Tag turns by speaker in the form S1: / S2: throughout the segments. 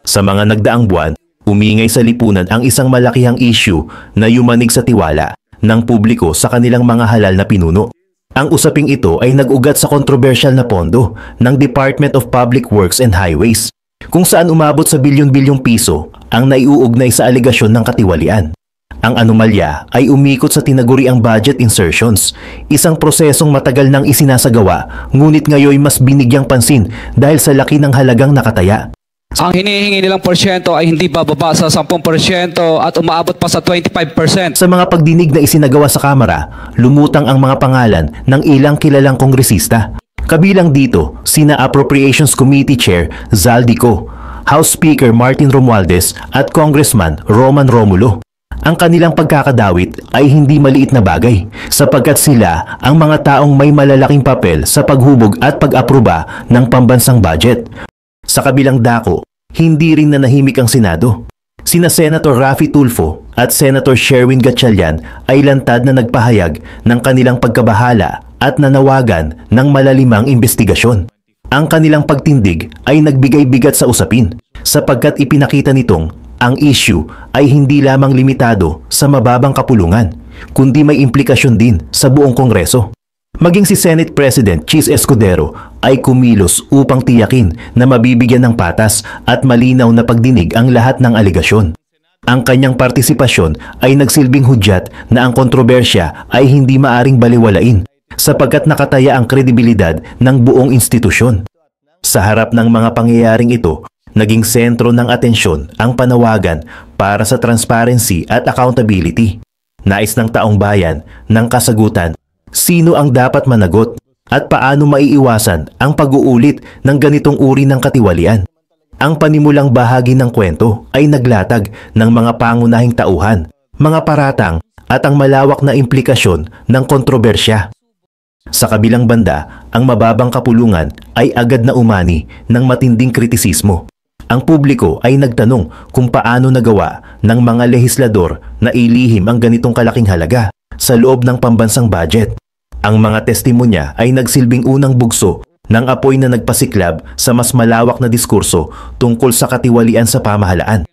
S1: Sa mga nagdaang buwan, umingay sa lipunan ang isang malakihang issue na yumanig sa tiwala ng publiko sa kanilang mga halal na pinuno. Ang usaping ito ay nag-ugat sa kontrobersyal na pondo ng Department of Public Works and Highways, kung saan umabot sa bilyon-bilyong piso ang naiuugnay sa alegasyon ng katiwalian. Ang anomalya ay umikot sa tinaguriang budget insertions, isang prosesong matagal nang isinasagawa ngunit ngayon mas binigyang pansin dahil sa laki ng halagang nakataya.
S2: Ang hinihingi nilang porsyento ay hindi bababa sa 10% at umaabot pa sa 25%.
S1: Sa mga pagdinig na isinagawa sa Kamara, lumutang ang mga pangalan ng ilang kilalang kongresista. Kabilang dito, sina Appropriations Committee Chair Zaldico, House Speaker Martin Romualdez at Congressman Roman Romulo. Ang kanilang pagkakadawit ay hindi maliit na bagay sapagkat sila ang mga taong may malalaking papel sa paghubog at pag-aproba ng pambansang budget. Sa kabilang dako, hindi rin nanahimik ang Senado. Sina Senator Raffy Tulfo at Senator Sherwin Gatchalian ay lantad na nagpahayag ng kanilang pagkabahala at nanawagan ng malalimang investigasyon. Ang kanilang pagtindig ay nagbigay bigat sa usapin sapagkat ipinakita nitong ang issue ay hindi lamang limitado sa mababang kapulungan, kundi may implikasyon din sa buong Kongreso. Maging si Senate President Chis Escudero ay kumilos upang tiyakin na mabibigyan ng patas at malinaw na pagdinig ang lahat ng alegasyon. Ang kanyang partisipasyon ay nagsilbing hudyat na ang kontrobersya ay hindi maaring baliwalain sapagkat nakataya ang kredibilidad ng buong institusyon. Sa harap ng mga pangyayaring ito, naging sentro ng atensyon ang panawagan para sa transparency at accountability. Nais ng taong bayan ng kasagutan. Sino ang dapat managot at paano maiiwasan ang pag-uulit ng ganitong uri ng katiwalian? Ang panimulang bahagi ng kwento ay naglatag ng mga pangunahing tauhan, mga paratang at ang malawak na implikasyon ng kontrobersya. Sa kabilang banda, ang mababang kapulungan ay agad na umani ng matinding kritisismo. Ang publiko ay nagtanong kung paano nagawa ng mga lehislador na ilihim ang ganitong kalaking halaga sa loob ng pambansang budget. Ang mga testimonya ay nagsilbing unang bugso ng apoy na nagpasiklab sa mas malawak na diskurso tungkol sa katiwalian sa pamahalaan.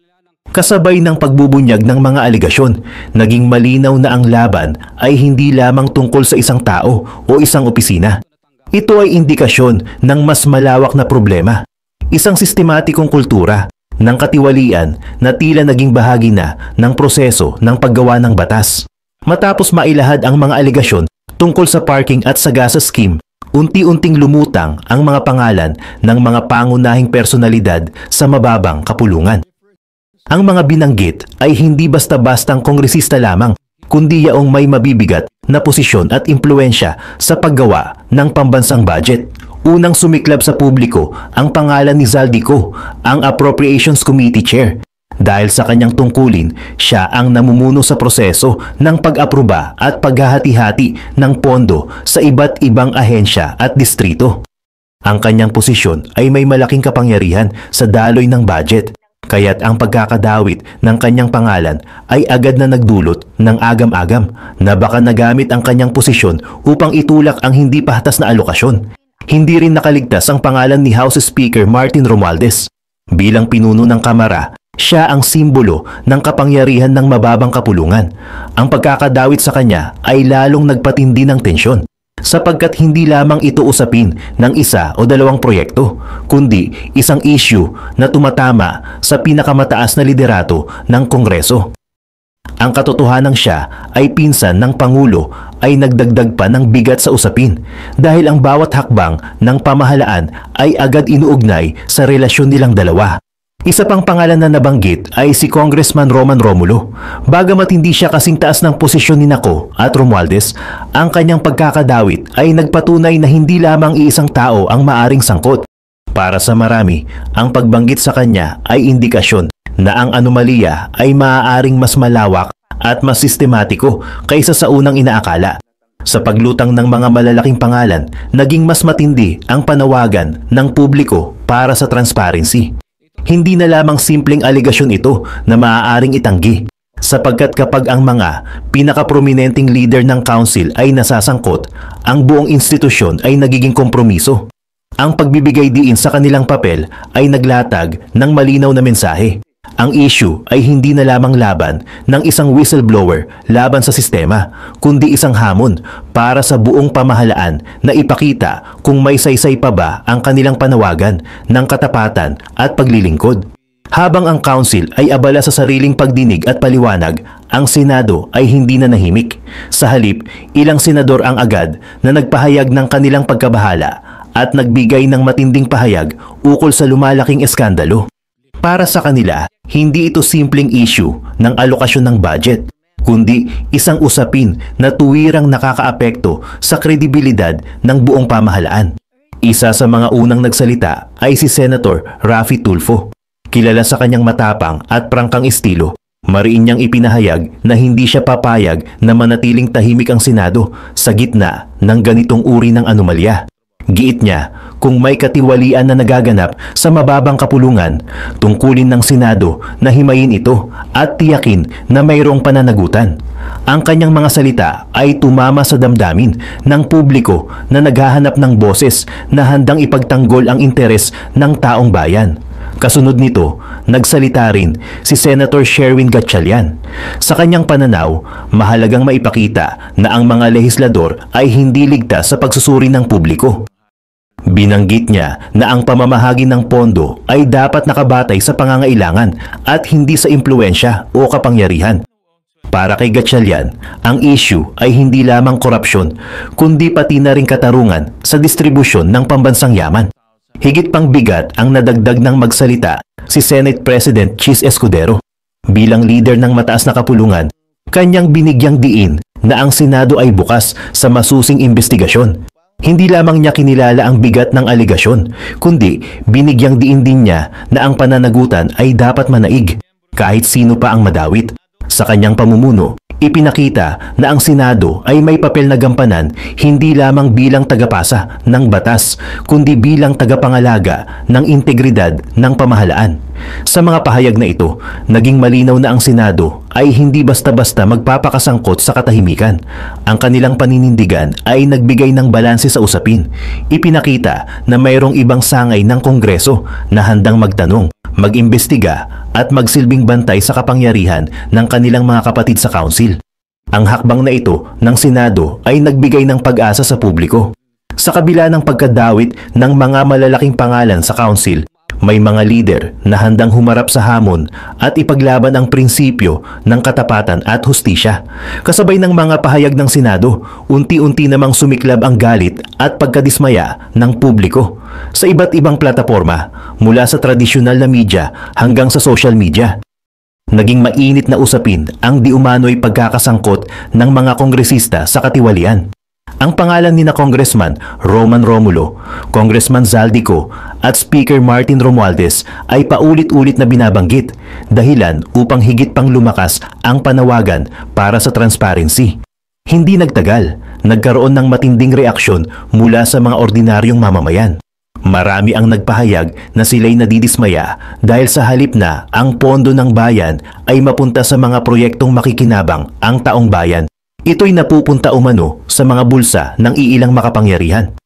S1: Kasabay ng pagbubunyag ng mga alegasyon, naging malinaw na ang laban ay hindi lamang tungkol sa isang tao o isang opisina. Ito ay indikasyon ng mas malawak na problema, isang sistematikong kultura ng katiwalian na tila naging bahagi na ng proseso ng paggawa ng batas. Matapos mailahad ang mga alegasyon tungkol sa parking at sagasa scheme, unti-unting lumutang ang mga pangalan ng mga pangunahing personalidad sa mababang kapulungan. Ang mga binanggit ay hindi basta-bastang kongresista lamang, kundi yaong may mabibigat na posisyon at impluensya sa paggawa ng pambansang budget. Unang sumiklab sa publiko ang pangalan ni Zaldico, ang Appropriations Committee Chair. Dahil sa kanyang tungkulin, siya ang namumuno sa proseso ng pag-aproba at paghahati-hati ng pondo sa iba't ibang ahensya at distrito. Ang kanyang posisyon ay may malaking kapangyarihan sa daloy ng budget, kaya't ang pagkakadawit ng kanyang pangalan ay agad na nagdulot ng agam-agam na baka nagamit ang kanyang posisyon upang itulak ang hindi patas na alokasyon. Hindi rin nakaligtas ang pangalan ni House Speaker Martin Romualdez. Bilang pinuno ng Kamara, siya ang simbolo ng kapangyarihan ng mababang kapulungan. Ang pagkakadawit sa kanya ay lalong nagpatindi ng tensyon sapagkat hindi lamang ito usapin ng isa o dalawang proyekto, kundi isang issue na tumatama sa pinakamataas na liderato ng Kongreso. Ang katotohanang siya ay pinsan ng Pangulo ay nagdagdag pa ng bigat sa usapin dahil ang bawat hakbang ng pamahalaan ay agad inuugnay sa relasyon nilang dalawa. Isa pang pangalan na nabanggit ay si Congressman Roman Romulo. Bagamat hindi siya kasing taas ng posisyon ni Naco at Romualdez, ang kanyang pagkakadawit ay nagpatunay na hindi lamang iisang tao ang maaring sangkot. Para sa marami, ang pagbanggit sa kanya ay indikasyon na ang anomalya ay maaaring mas malawak at mas sistematiko kaysa sa unang inaakala. Sa paglutang ng mga malalaking pangalan, naging mas matindi ang panawagan ng publiko para sa transparency. Hindi na lamang simpleng alegasyon ito na maaaring itanggi, sapagkat kapag ang mga pinakaprominenteng leader ng council ay nasasangkot, ang buong institusyon ay nagiging kompromiso. Ang pagbibigay diin sa kanilang papel ay naglatag ng malinaw na mensahe. Ang issue ay hindi na lamang laban ng isang whistleblower laban sa sistema, kundi isang hamon para sa buong pamahalaan na ipakita kung may saysay pa ba ang kanilang panawagan ng katapatan at paglilingkod. Habang ang council ay abala sa sariling pagdinig at paliwanag, ang Senado ay hindi na nahimik. Sa halip, ilang senador ang agad na nagpahayag ng kanilang pagkabahala at nagbigay ng matinding pahayag ukol sa lumalaking eskandalo. Para sa kanila, hindi ito simpleng issue ng alokasyon ng budget, kundi isang usapin na tuwirang nakakaapekto sa kredibilidad ng buong pamahalaan. Isa sa mga unang nagsalita ay si Senator Raffy Tulfo. Kilala sa kanyang matapang at prangkang estilo, mariin niyang ipinahayag na hindi siya papayag na manatiling tahimik ang Senado sa gitna ng ganitong uri ng anomalya. Giit niya, kung may katiwalian na nagaganap sa mababang kapulungan, tungkulin ng Senado na himayin ito at tiyakin na mayroong pananagutan. Ang kanyang mga salita ay tumama sa damdamin ng publiko na naghahanap ng boses na handang ipagtanggol ang interes ng taong bayan. Kasunod nito, nagsalita rin si Senator Sherwin Gatchalian. Sa kanyang pananaw, mahalagang maipakita na ang mga lehislador ay hindi ligtas sa pagsusuri ng publiko. Binanggit niya na ang pamamahagi ng pondo ay dapat nakabatay sa pangangailangan at hindi sa impluensya o kapangyarihan. Para kay Gatchalian, ang issue ay hindi lamang korupsyon, kundi pati na rin katarungan sa distribusyon ng pambansang yaman. Higit pang bigat ang nadagdag ng magsalita si Senate President Chis Escudero. Bilang leader ng mataas na kapulungan, kanyang binigyang diin na ang Senado ay bukas sa masusing investigasyon. Hindi lamang niya kinilala ang bigat ng aligasyon, kundi binigyang diin din niya na ang pananagutan ay dapat manaig, kahit sino pa ang madawit. Sa kanyang pamumuno, ipinakita na ang Senado ay may papel na gampanan hindi lamang bilang tagapasa ng batas, kundi bilang tagapangalaga ng integridad ng pamahalaan. Sa mga pahayag na ito, naging malinaw na ang Senado ay hindi basta-basta magpapakasangkot sa katahimikan. Ang kanilang paninindigan ay nagbigay ng balanse sa usapin. Ipinakita na mayroong ibang sangay ng Kongreso na handang magtanong, mag-imbestiga at magsilbing bantay sa kapangyarihan ng kanilang mga kapatid sa Council. Ang hakbang na ito ng Senado ay nagbigay ng pag-asa sa publiko. Sa kabila ng pagkadawit ng mga malalaking pangalan sa Council, may mga leader na handang humarap sa hamon at ipaglaban ang prinsipyo ng katapatan at hustisya. Kasabay ng mga pahayag ng Senado, unti-unti namang sumiklab ang galit at pagkadismaya ng publiko sa iba't ibang plataforma, mula sa tradisyonal na media hanggang sa social media. Naging mainit na usapin ang di umano'y pagkakasangkot ng mga kongresista sa katiwalian. Ang pangalan ni na Congressman Roman Romulo, Congressman Zaldico at Speaker Martin Romualdez ay paulit-ulit na binabanggit, dahilan upang higit pang lumakas ang panawagan para sa transparency. Hindi nagtagal, nagkaroon ng matinding reaksyon mula sa mga ordinaryong mamamayan. Marami ang nagpahayag na sila'y nadidismaya dahil sa halip na ang pondo ng bayan ay mapunta sa mga proyektong makikinabang ang taong bayan, ito'y napupunta umano sa mga bulsa ng iilang makapangyarihan.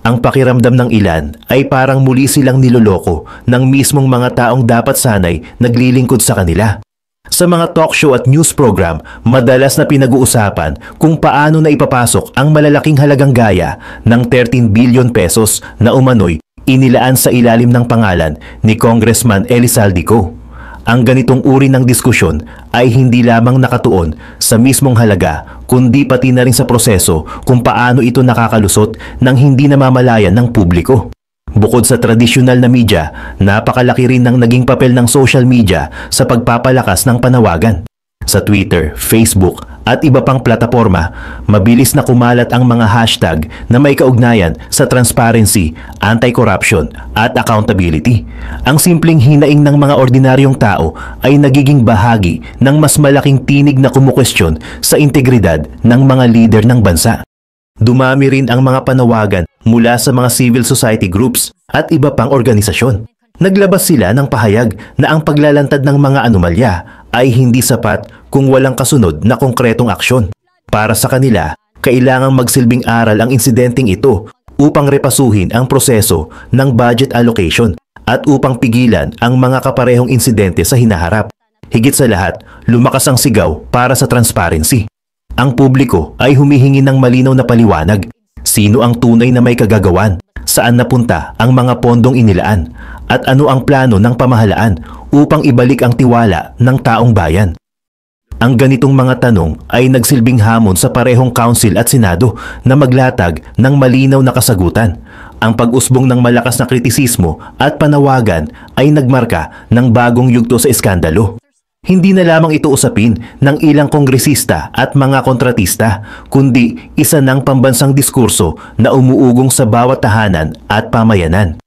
S1: Ang pakiramdam ng ilan ay parang muli silang niloloko ng mismong mga taong dapat sanay naglilingkod sa kanila. Sa mga talk show at news program, madalas na pinag-uusapan kung paano na ipapasok ang malalaking halagang gaya ng 13 billion pesos na umano'y inilaan sa ilalim ng pangalan ni Congressman Elizalde Co. Ang ganitong uri ng diskusyon ay hindi lamang nakatuon sa mismong halaga, kundi pati na rin sa proseso kung paano ito nakakalusot ng hindi namamalayan ng publiko. Bukod sa tradisyonal na media, napakalaki rin ng naging papel ng social media sa pagpapalakas ng panawagan. Sa Twitter, Facebook at iba pang plataforma, mabilis na kumalat ang mga hashtag na may kaugnayan sa transparency, anti-corruption at accountability. Ang simpleng hinaing ng mga ordinaryong tao ay nagiging bahagi ng mas malaking tinig na kumukwestiyon sa integridad ng mga leader ng bansa. Dumami rin ang mga panawagan mula sa mga civil society groups at iba pang organisasyon. Naglabas sila ng pahayag na ang paglalantad ng mga anomalya ay hindi sapat kung walang kasunod na konkretong aksyon. Para sa kanila, kailangang magsilbing aral ang insidenteng ito upang repasuhin ang proseso ng budget allocation at upang pigilan ang mga kaparehong insidente sa hinaharap. Higit sa lahat, lumakas ang sigaw para sa transparency. Ang publiko ay humihingi ng malinaw na paliwanag. Sino ang tunay na may kagagawan? Saan napunta ang mga pondong inilaan? At ano ang plano ng pamahalaan upang ibalik ang tiwala ng taong bayan? Ang ganitong mga tanong ay nagsilbing hamon sa parehong Council at Senado na maglatag ng malinaw na kasagutan. Ang pag-usbong ng malakas na kritisismo at panawagan ay nagmarka ng bagong yugto sa iskandalo. Hindi na lamang ito usapin ng ilang kongresista at mga kontratista, kundi isa ng pambansang diskurso na umuugong sa bawat tahanan at pamayanan.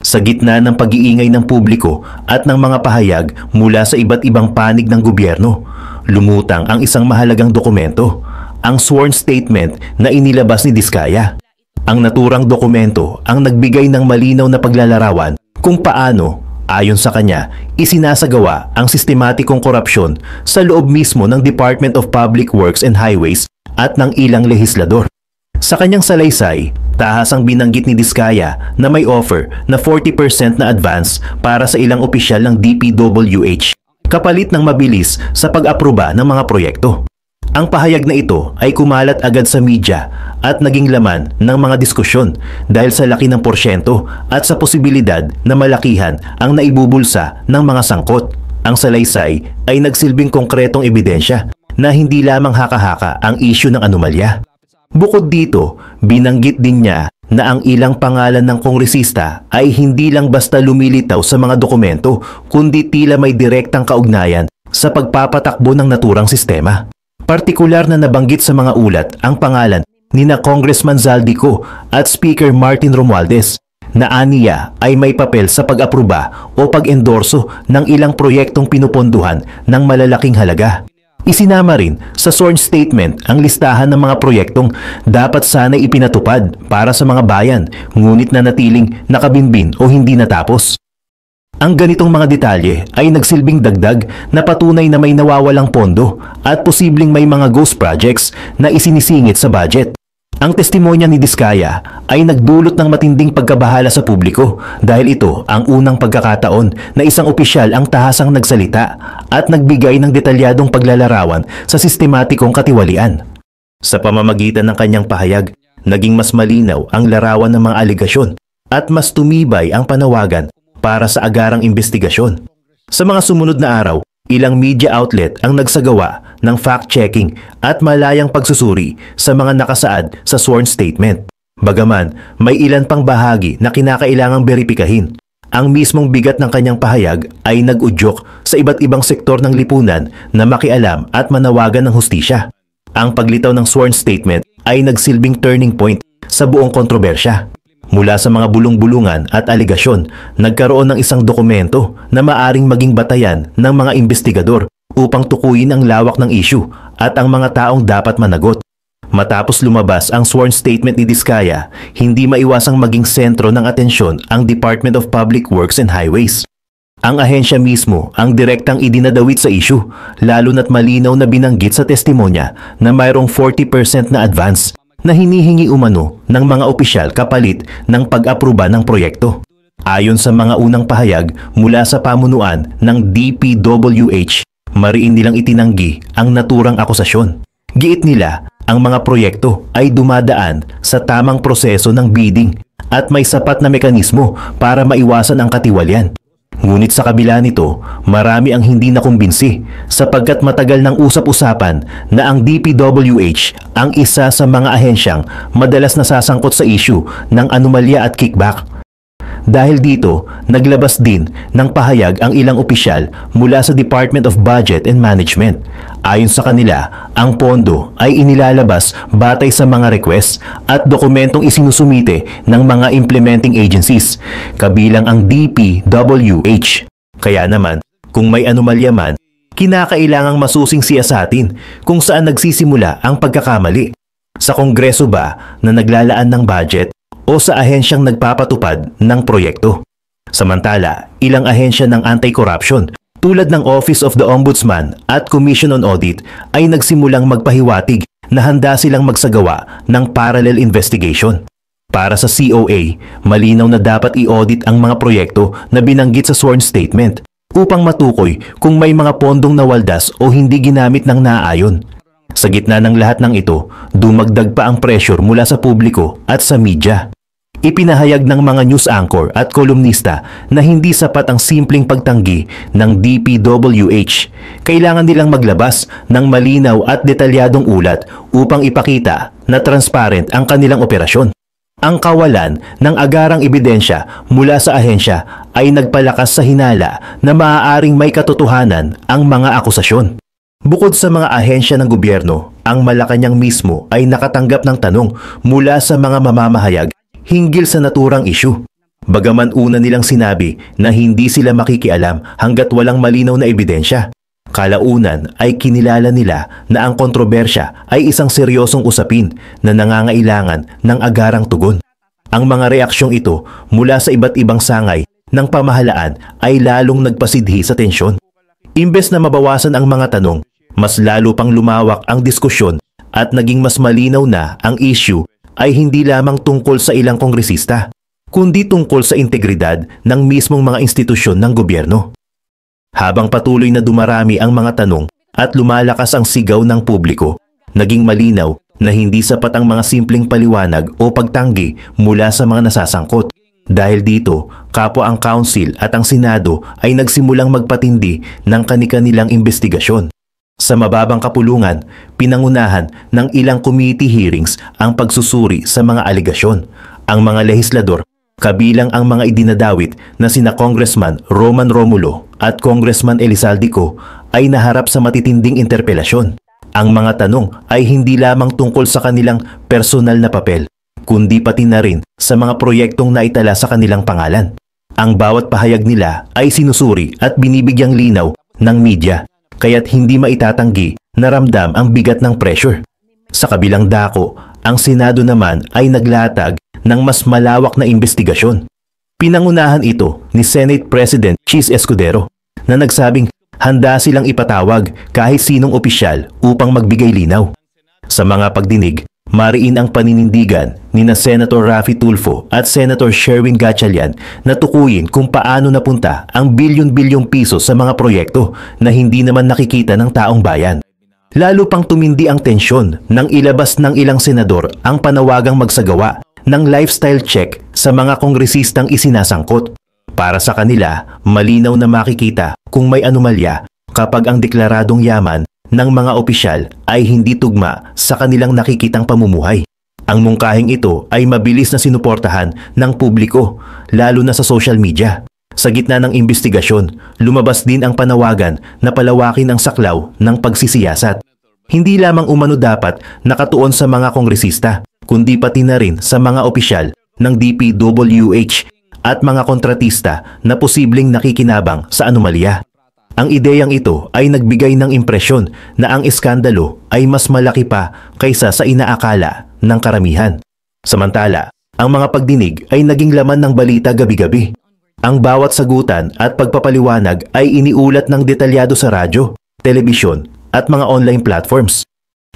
S1: Sa gitna ng pag-iingay ng publiko at ng mga pahayag mula sa iba't ibang panig ng gobyerno, lumutang ang isang mahalagang dokumento, ang sworn statement na inilabas ni Diskaya. Ang naturang dokumento ang nagbigay ng malinaw na paglalarawan kung paano, ayon sa kanya, isinasagawa ang sistematikong korupsyon sa loob mismo ng Department of Public Works and Highways at ng ilang lehislador. Sa kanyang salaysay, tahasang binanggit ni Diskaya na may offer na 40% na advance para sa ilang opisyal ng DPWH, kapalit ng mabilis sa pag-aproba ng mga proyekto. Ang pahayag na ito ay kumalat agad sa media at naging laman ng mga diskusyon dahil sa laki ng porsyento at sa posibilidad na malakihan ang naibubulsa ng mga sangkot. Ang salaysay ay nagsilbing konkretong ebidensya na hindi lamang haka-haka ang issue ng anomalya. Bukod dito, binanggit din niya na ang ilang pangalan ng kongresista ay hindi lang basta lumilitaw sa mga dokumento kundi tila may direktang kaugnayan sa pagpapatakbo ng naturang sistema. Partikular na nabanggit sa mga ulat ang pangalan nina Congressman Zaldico at Speaker Martin Romualdez na aniya ay may papel sa pag-aproba o pag-endorso ng ilang proyektong pinuponduhan ng malalaking halaga. Isinama rin sa sworn statement ang listahan ng mga proyektong dapat sana'y ipinatupad para sa mga bayan ngunit na natiling nakabinbin o hindi natapos. Ang ganitong mga detalye ay nagsilbing dagdag na patunay na may nawawalang pondo at posibleng may mga ghost projects na isinisingit sa budget. Ang testimonya ni Diskaya ay nagdulot ng matinding pagkabahala sa publiko dahil ito ang unang pagkakataon na isang opisyal ang tahasang nagsalita at nagbigay ng detalyadong paglalarawan sa sistematikong katiwalian. Sa pamamagitan ng kanyang pahayag, naging mas malinaw ang larawan ng mga aligasyon at mas tumibay ang panawagan para sa agarang investigasyon. Sa mga sumunod na araw, ilang media outlet ang nagsagawa ng fact-checking at malayang pagsusuri sa mga nakasaad sa sworn statement. Bagaman, may ilan pang bahagi na kinakailangang beripikahin. Ang mismong bigat ng kanyang pahayag ay nag-udyok sa iba't ibang sektor ng lipunan na makialam at manawagan ng hustisya. Ang paglitaw ng sworn statement ay nagsilbing turning point sa buong kontrobersya. Mula sa mga bulong-bulungan at aligasyon, nagkaroon ng isang dokumento na maaring maging batayan ng mga investigador upang tukuyin ang lawak ng issue at ang mga taong dapat managot. Matapos lumabas ang sworn statement ni Diskaya, hindi maiwasang maging sentro ng atensyon ang Department of Public Works and Highways. Ang ahensya mismo ang direktang idinadawit sa issue, lalo na't malinaw na binanggit sa testimonya na mayroong 40% na advance na hinihingi umano ng mga opisyal kapalit ng pag-aproba ng proyekto. Ayon sa mga unang pahayag mula sa pamunuan ng DPWH, mariin nilang itinanggi ang naturang akusasyon. Giit nila, ang mga proyekto ay dumadaan sa tamang proseso ng bidding at may sapat na mekanismo para maiwasan ang katiwalian. Ngunit sa kabila nito, marami ang hindi nakumbinsi sapagkat matagal ng usap-usapan na ang DPWH ang isa sa mga ahensyang madalas nasasangkot sa issue ng anomalya at kickback. Dahil dito, naglabas din ng pahayag ang ilang opisyal mula sa Department of Budget and Management. Ayon sa kanila, ang pondo ay inilalabas batay sa mga request at dokumentong isinusumite ng mga implementing agencies, kabilang ang DPWH. Kaya naman, kung may anomalya man, kinakailangang masusing siyasatin kung saan nagsisimula ang pagkakamali. Sa Kongreso ba na naglalaan ng budget o sa ahensyang nagpapatupad ng proyekto? Samantala, ilang ahensya ng anti-corruption tulad ng Office of the Ombudsman at Commission on Audit ay nagsimulang magpahiwatig na handa silang magsagawa ng parallel investigation. Para sa COA, malinaw na dapat i-audit ang mga proyekto na binanggit sa sworn statement upang matukoy kung may mga pondong nawaldas o hindi ginamit ng naaayon. Sa gitna ng lahat ng ito, dumagdag pa ang pressure mula sa publiko at sa media. Ipinahayag ng mga news anchor at kolumnista na hindi sapat ang simpleng pagtanggi ng DPWH. Kailangan nilang maglabas ng malinaw at detalyadong ulat upang ipakita na transparent ang kanilang operasyon. Ang kawalan ng agarang ebidensya mula sa ahensya ay nagpalakas sa hinala na maaaring may katotohanan ang mga akusasyon. Bukod sa mga ahensya ng gobyerno, ang Malacanang mismo ay nakatanggap ng tanong mula sa mga mamamahayag hinggil sa naturang isyu. Bagaman una nilang sinabi na hindi sila makikialam hanggat walang malinaw na ebidensya, kalaunan ay kinilala nila na ang kontrobersya ay isang seryosong usapin na nangangailangan ng agarang tugon. Ang mga reaksyong ito mula sa iba't ibang sangay ng pamahalaan ay lalong nagpasidhi sa tensyon. Imbes na mabawasan ang mga tanong, mas lalo pang lumawak ang diskusyon at naging mas malinaw na ang issue ay hindi lamang tungkol sa ilang kongresista, kundi tungkol sa integridad ng mismong mga institusyon ng gobyerno. Habang patuloy na dumarami ang mga tanong at lumalakas ang sigaw ng publiko, naging malinaw na hindi sapat ang mga simpleng paliwanag o pagtanggi mula sa mga nasasangkot. Dahil dito, kapwa ang Council at ang Senado ay nagsimulang magpatindi ng kani-kanilang investigasyon. Sa mababang kapulungan, pinangunahan ng ilang committee hearings ang pagsusuri sa mga aligasyon. Ang mga lehislador, kabilang ang mga idinadawit na sina Congressman Roman Romulo at Congressman Elizalde Co, ay naharap sa matitinding interpelasyon. Ang mga tanong ay hindi lamang tungkol sa kanilang personal na papel, kundi pati na rin sa mga proyektong naitala sa kanilang pangalan. Ang bawat pahayag nila ay sinusuri at binibigyang linaw ng media, kaya't hindi maitatanggi na ramdam ang bigat ng pressure. Sa kabilang dako, ang Senado naman ay naglatag ng mas malawak na investigasyon. Pinangunahan ito ni Senate President Chis Escudero na nagsabing handa silang ipatawag kahit sinong opisyal upang magbigay linaw. Sa mga pagdinig, mariin ang paninindigan ni na Senator Raffy Tulfo at Senator Sherwin Gatchalian na tukuyin kung paano napunta ang bilyon-bilyong piso sa mga proyekto na hindi naman nakikita ng taong bayan. Lalo pang tumindi ang tensyon nang ilabas ng ilang senador ang panawagang magsagawa ng lifestyle check sa mga kongresistang isinasangkot. Para sa kanila, malinaw na makikita kung may anomalya kapag ang deklaradong yaman ng mga opisyal ay hindi tugma sa kanilang nakikitang pamumuhay. Ang mungkahing ito ay mabilis na sinuportahan ng publiko, lalo na sa social media. Sa gitna ng investigasyon, lumabas din ang panawagan na palawakin ang saklaw ng pagsisiyasat. Hindi lamang umano dapat nakatuon sa mga kongresista, kundi pati na rin sa mga opisyal ng DPWH at mga kontratista na posibleng nakikinabang sa anomalya. Ang ideyang ito ay nagbigay ng impresyon na ang iskandalo ay mas malaki pa kaysa sa inaakala ng karamihan. Samantala, ang mga pagdinig ay naging laman ng balita gabi-gabi. Ang bawat sagutan at pagpapaliwanag ay iniulat ng detalyado sa radyo, telebisyon at mga online platforms.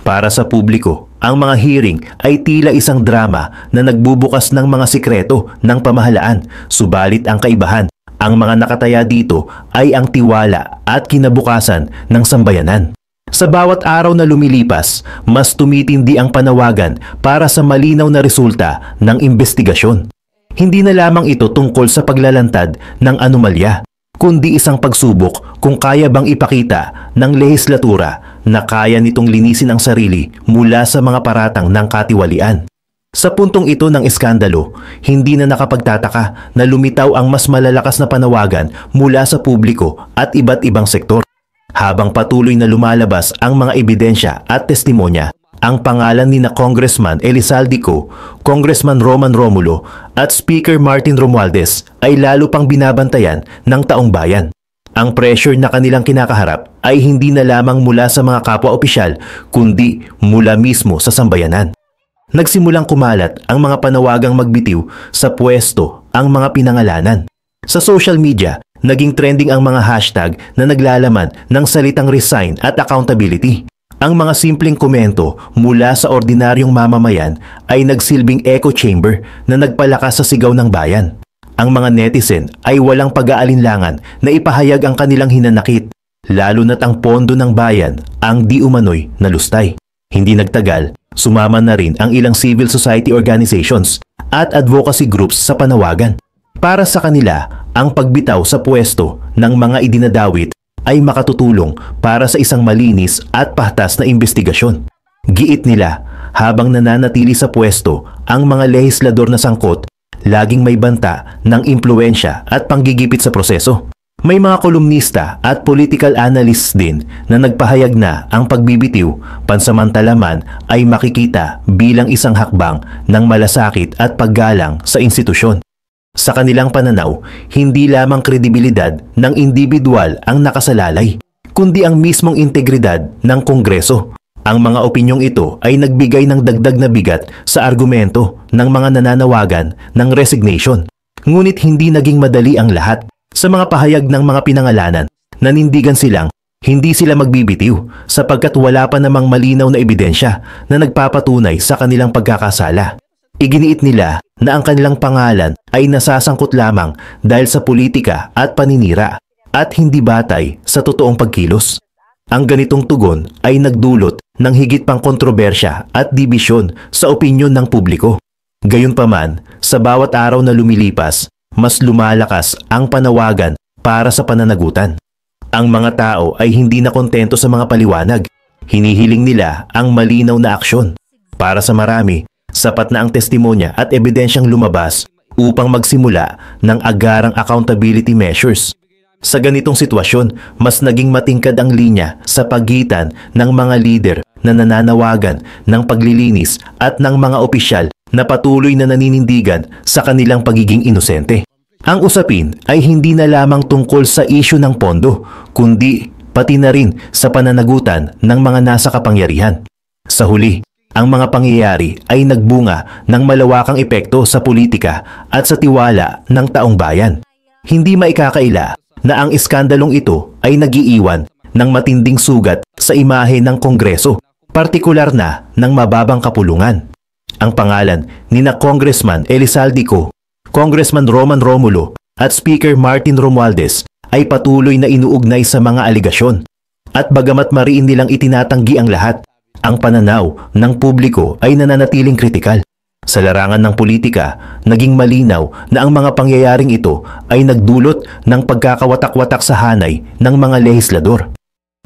S1: Para sa publiko, ang mga hearing ay tila isang drama na nagbubukas ng mga sikreto ng pamahalaan, subalit ang kaibahan, ang mga nakataya dito ay ang tiwala at kinabukasan ng sambayanan. Sa bawat araw na lumilipas, mas tumitindi ang panawagan para sa malinaw na resulta ng investigasyon. Hindi na lamang ito tungkol sa paglalantad ng anomalya, kundi isang pagsubok kung kaya bang ipakita ng lehislatura na kaya nitong linisin ang sarili mula sa mga paratang ng katiwalian. Sa puntong ito ng iskandalo, hindi na nakapagtataka na lumitaw ang mas malalakas na panawagan mula sa publiko at iba't ibang sektor. Habang patuloy na lumalabas ang mga ebidensya at testimonya, ang pangalan ni na Congressman Elizalde Co, Congressman Roman Romulo at Speaker Martin Romualdez ay lalo pang binabantayan ng taong bayan. Ang pressure na kanilang kinakaharap ay hindi na lamang mula sa mga kapwa-opisyal kundi mula mismo sa sambayanan. Nagsimulang kumalat ang mga panawagang magbitiw sa pwesto ang mga pinangalanan. Sa social media, naging trending ang mga hashtag na naglalaman ng salitang resign at accountability. Ang mga simpleng komento mula sa ordinaryong mamamayan ay nagsilbing echo chamber na nagpalakas sa sigaw ng bayan. Ang mga netizen ay walang pag-aalinlangan na ipahayag ang kanilang hinanakit, lalo na't ang pondo ng bayan ang di umano'y nalustay. Hindi nagtagal, sumama na rin ang ilang civil society organizations at advocacy groups sa panawagan. Para sa kanila, ang pagbitaw sa pwesto ng mga idinadawit ay makatutulong para sa isang malinis at patas na investigasyon. Giit nila, habang nananatili sa pwesto ang mga lehislador na sangkot, laging may banta ng impluensya at panggigipit sa proseso. May mga kolumnista at political analysts din na nagpahayag na ang pagbibitiw pansamantala man ay makikita bilang isang hakbang ng malasakit at paggalang sa institusyon. Sa kanilang pananaw, hindi lamang kredibilidad ng individual ang nakasalalay, kundi ang mismong integridad ng Kongreso. Ang mga opinyong ito ay nagbigay ng dagdag na bigat sa argumento ng mga nananawagan ng resignation. Ngunit hindi naging madali ang lahat. Sa mga pahayag ng mga pinangalanan, nanindigan silang hindi sila magbibitiw sapagkat wala pa namang malinaw na ebidensya na nagpapatunay sa kanilang pagkakasala. Iginiit nila na ang kanilang pangalan ay nasasangkot lamang dahil sa politika at paninira at hindi batay sa totoong pagkilos. Ang ganitong tugon ay nagdulot ng higit pang kontrobersya at dibisyon sa opinyon ng publiko. Gayunpaman, sa bawat araw na lumilipas, mas lumalakas ang panawagan para sa pananagutan. Ang mga tao ay hindi na kontento sa mga paliwanag. Hinihiling nila ang malinaw na aksyon. Para sa marami, sapat na ang testimonya at ebidensyang lumabas upang magsimula ng agarang accountability measures. Sa ganitong sitwasyon, mas naging matingkad ang linya sa pagitan ng mga lider na nananawagan ng paglilinis at ng mga opisyal na patuloy na naninindigan sa kanilang pagiging inosente. Ang usapin ay hindi na lamang tungkol sa isyu ng pondo, kundi pati na rin sa pananagutan ng mga nasa kapangyarihan. Sa huli, ang mga pangyayari ay nagbunga ng malawakang epekto sa politika at sa tiwala ng taong bayan. Hindi maikakaila na ang iskandalong ito ay nagiiwan ng matinding sugat sa imahe ng Kongreso, partikular na ng mababang kapulungan. Ang pangalan ni na Congressman Elizalde Co, Congressman Roman Romulo at Speaker Martin Romualdez ay patuloy na inuugnay sa mga aligasyon. At bagamat mariin nilang itinatanggi ang lahat, ang pananaw ng publiko ay nananatiling kritikal. Sa larangan ng politika, naging malinaw na ang mga pangyayaring ito ay nagdulot ng pagkakawatak-watak sa hanay ng mga lehislador.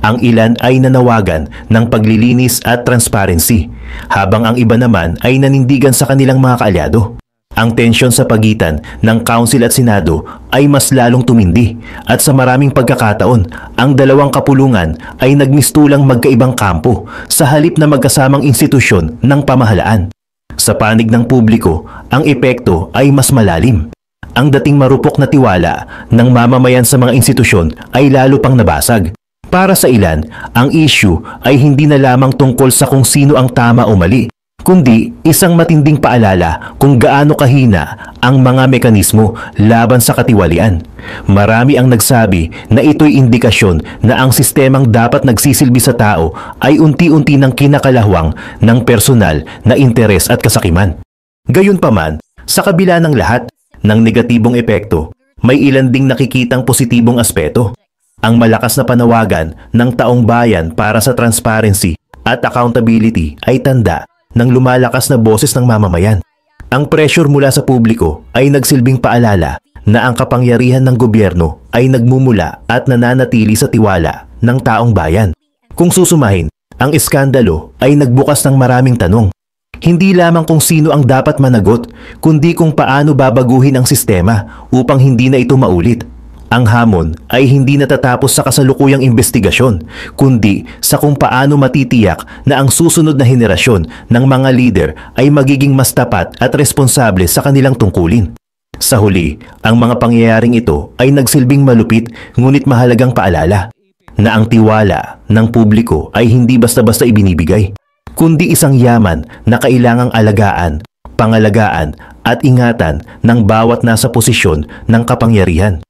S1: Ang ilan ay nanawagan ng paglilinis at transparency, habang ang iba naman ay nanindigan sa kanilang mga kaalyado. Ang tensyon sa pagitan ng Council at Senado ay mas lalong tumindi at sa maraming pagkakataon, ang dalawang kapulungan ay nagmistulang magkaibang kampo sa halip na magkasamang institusyon ng pamahalaan. Sa panig ng publiko, ang epekto ay mas malalim. Ang dating marupok na tiwala ng mamamayan sa mga institusyon ay lalo pang nabasag. Para sa ilan, ang issue ay hindi na lamang tungkol sa kung sino ang tama o mali, kundi isang matinding paalala kung gaano kahina ang mga mekanismo laban sa katiwalian. Marami ang nagsabi na ito'y indikasyon na ang sistemang dapat nagsisilbi sa tao ay unti-unti nang kinakalahwang ng personal na interes at kasakiman. Gayunpaman, sa kabila ng lahat ng negatibong epekto, may ilan ding nakikitang positibong aspeto. Ang malakas na panawagan ng taong bayan para sa transparency at accountability ay tanda ng lumalakas na boses ng mamamayan. Ang pressure mula sa publiko ay nagsilbing paalala na ang kapangyarihan ng gobyerno ay nagmumula at nananatili sa tiwala ng taong bayan. Kung susumahin, ang iskandalo ay nagbukas ng maraming tanong. Hindi lamang kung sino ang dapat managot, kundi kung paano babaguhin ang sistema upang hindi na ito maulit. Ang hamon ay hindi natatapos sa kasalukuyang investigasyon, kundi sa kung paano matitiyak na ang susunod na henerasyon ng mga leader ay magiging mas tapat at responsable sa kanilang tungkulin. Sa huli, ang mga pangyayaring ito ay nagsilbing malupit ngunit mahalagang paalala na ang tiwala ng publiko ay hindi basta-basta ibinibigay, kundi isang yaman na kailangang alagaan, pangalagaan at ingatan ng bawat nasa posisyon ng kapangyarihan.